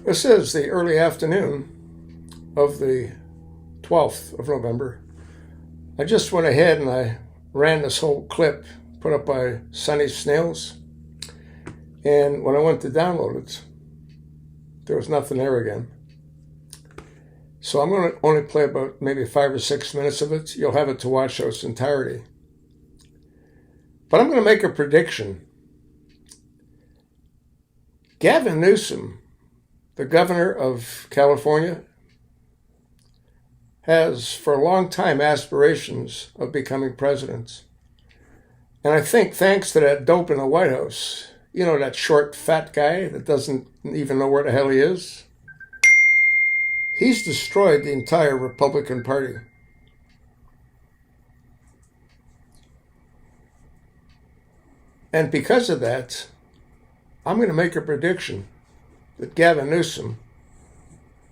This is the early afternoon of the 12th of November. I just went ahead and I ran this whole clip put up by Sunny Snails. And when I went to download it, there was nothing there again. So I'm going to only play about maybe 5 or 6 minutes of it. You'll have it to watch its entirety. But I'm going to make a prediction. Gavin Newsom, the governor of California, has for a long time aspirations of becoming president. And I think thanks to that dope in the White House, you know, that short, fat guy that doesn't even know where the hell he is, he's destroyed the entire Republican Party. And because of that, I'm going to make a prediction that Gavin Newsom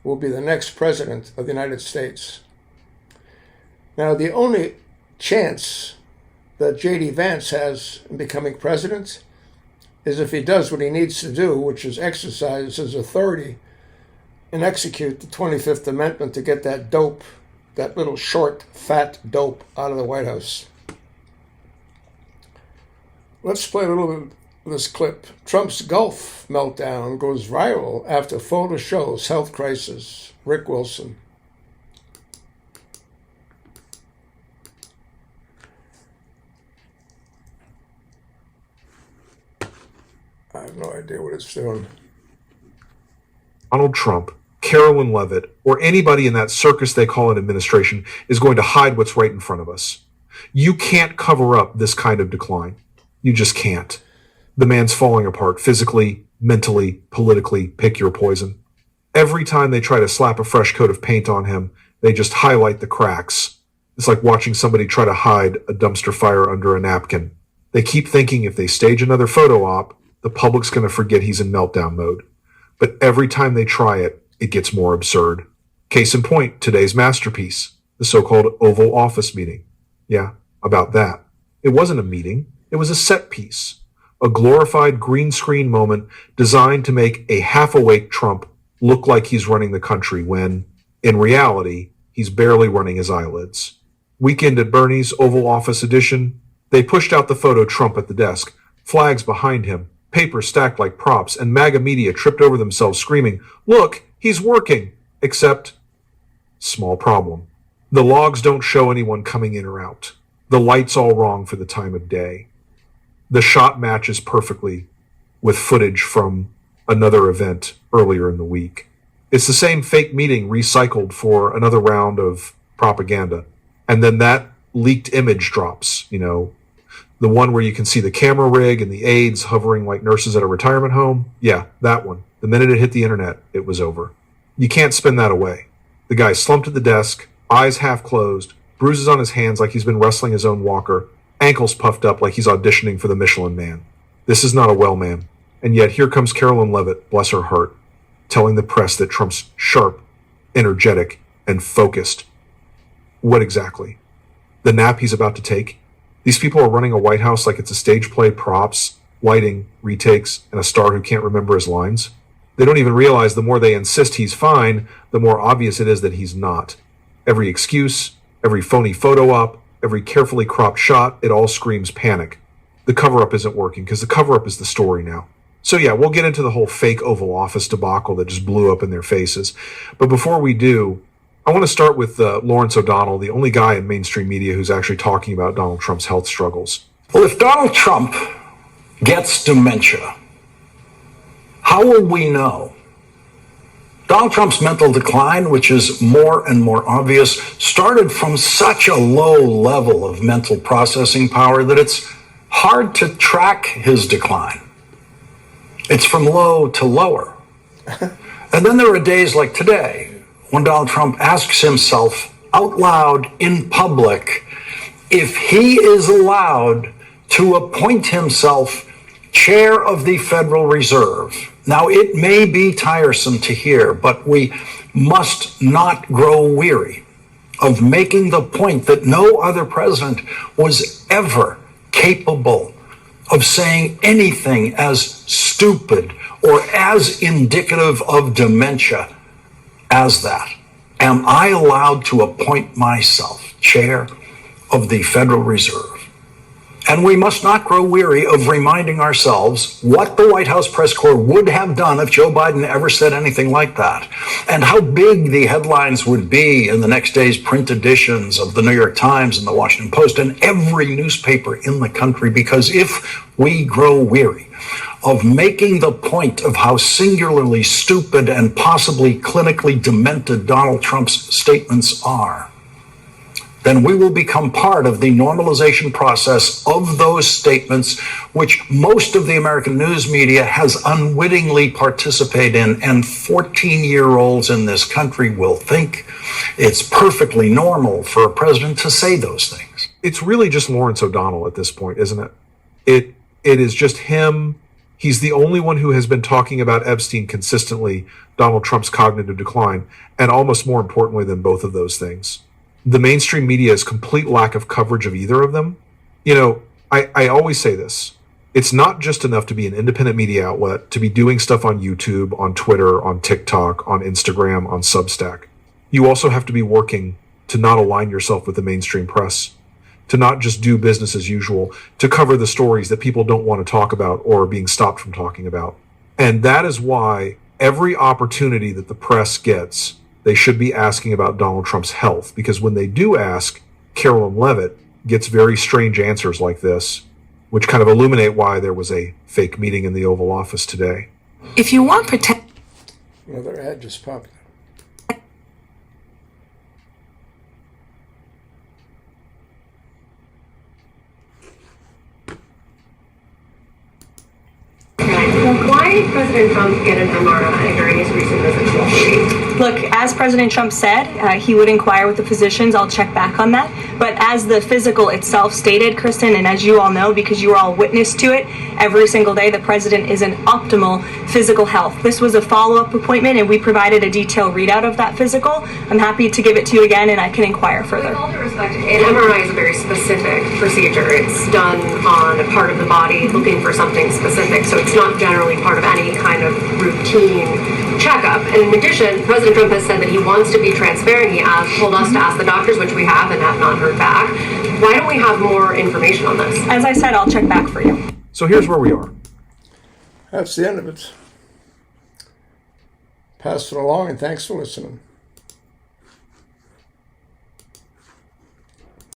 will be the next president of the United States. Now, the only chance that J.D. Vance has in becoming president is if he does what he needs to do, which is exercise his authority and execute the 25th Amendment to get that dope, that little short, fat dope out of the White House. Let's play a little bit of this clip. Trump's Gulf meltdown goes viral after photo shows health crisis. Rick Wilson. I have no idea what it's doing. Donald Trump, Carolyn Levitt, or anybody in that circus they call an administration is going to hide what's right in front of us. You can't cover up this kind of decline. You just can't. The man's falling apart physically, mentally, politically, pick your poison. Every time they try to slap a fresh coat of paint on him, they just highlight the cracks. It's like watching somebody try to hide a dumpster fire under a napkin. They keep thinking if they stage another photo op, the public's going to forget he's in meltdown mode. But every time they try it, it gets more absurd. Case in point, today's masterpiece, the so-called Oval Office meeting. Yeah, about that. It wasn't a meeting. It was a set piece. A glorified green screen moment designed to make a half-awake Trump look like he's running the country when, in reality, he's barely running his eyelids. Weekend at Bernie's Oval Office edition, they pushed out the photo Trump at the desk, flags behind him, papers stacked like props, and MAGA media tripped over themselves screaming, "Look, he's working!" Except, small problem. The logs don't show anyone coming in or out. The light's all wrong for the time of day. The shot matches perfectly with footage from another event earlier in the week. It's the same fake meeting recycled for another round of propaganda. And then that leaked image drops, you know, the one where you can see the camera rig and the aides hovering like nurses at a retirement home. Yeah, that one. The minute it hit the internet, it was over. You can't spin that away. The guy slumped at the desk, eyes half closed, bruises on his hands like he's been wrestling his own walker, ankles puffed up like he's auditioning for the Michelin Man. This is not a well man. And yet here comes Carolyn Levitt, bless her heart, telling the press that Trump's sharp, energetic, and focused. What exactly? The nap he's about to take? These people are running a White House like it's a stage play, props, lighting, retakes, and a star who can't remember his lines. They don't even realize the more they insist he's fine, the more obvious it is that he's not. Every excuse, every phony photo op, every carefully cropped shot, it all screams panic. The cover-up isn't working because the cover-up is the story now. So yeah, we'll get into the whole fake Oval Office debacle that just blew up in their faces. But before we do, I want to start with Lawrence O'Donnell, the only guy in mainstream media who's actually talking about Donald Trump's health struggles. Well, if Donald Trump gets dementia, how will we know? Donald Trump's mental decline, which is more and more obvious, started from such a low level of mental processing power that it's hard to track his decline. It's from low to lower. And then there are days like today when Donald Trump asks himself out loud in public if he is allowed to appoint himself chair of the Federal Reserve. Now, it may be tiresome to hear, but we must not grow weary of making the point that no other president was ever capable of saying anything as stupid or as indicative of dementia as that, am I allowed to appoint myself chair of the Federal Reserve? And we must not grow weary of reminding ourselves what the White House press corps would have done if Joe Biden ever said anything like that, and how big the headlines would be in the next day's print editions of the New York Times and the Washington Post and every newspaper in the country. Because if we grow weary of making the point of how singularly stupid and possibly clinically demented Donald Trump's statements are, then we will become part of the normalization process of those statements, which most of the American news media has unwittingly participated in. And 14-year-olds in this country will think it's perfectly normal for a president to say those things. It's really just Lawrence O'Donnell at this point, isn't it? It is just him. He's the only one who has been talking about Epstein consistently, Donald Trump's cognitive decline, and almost more importantly than both of those things. The mainstream media's complete lack of coverage of either of them. You know, I always say this. It's not just enough to be an independent media outlet, to be doing stuff on YouTube, on Twitter, on TikTok, on Instagram, on Substack. You also have to be working to not align yourself with the mainstream press, to not just do business as usual, to cover the stories that people don't want to talk about or are being stopped from talking about. And that is why every opportunity that the press gets, they should be asking about Donald Trump's health, because when they do ask, Carolyn Levitt gets very strange answers like this, which kind of illuminate why there was a fake meeting in the Oval Office today. If you want Another ad just popped. Why did President Trump get an MRI during his recent visit to Wall Street? Look, as President Trump said, he would inquire with the physicians. I'll check back on that. But as the physical itself stated, Kristen, and as you all know, because you are all witness to it, every single day the president is in optimal physical health. This was a follow-up appointment, and we provided a detailed readout of that physical. I'm happy to give it to you again, and I can inquire further. With all due respect, an MRI is a very specific procedure. It's done on a part of the body looking for something specific, so it's not generally part of any kind of routine checkup. And in addition, President Trump has said that he wants to be transparent. He has told us to ask the doctors, which we have and have not heard back. Why don't we have more information on this? As I said, I'll check back for you. So here's where we are. That's the end of it. Pass it along, and thanks for listening.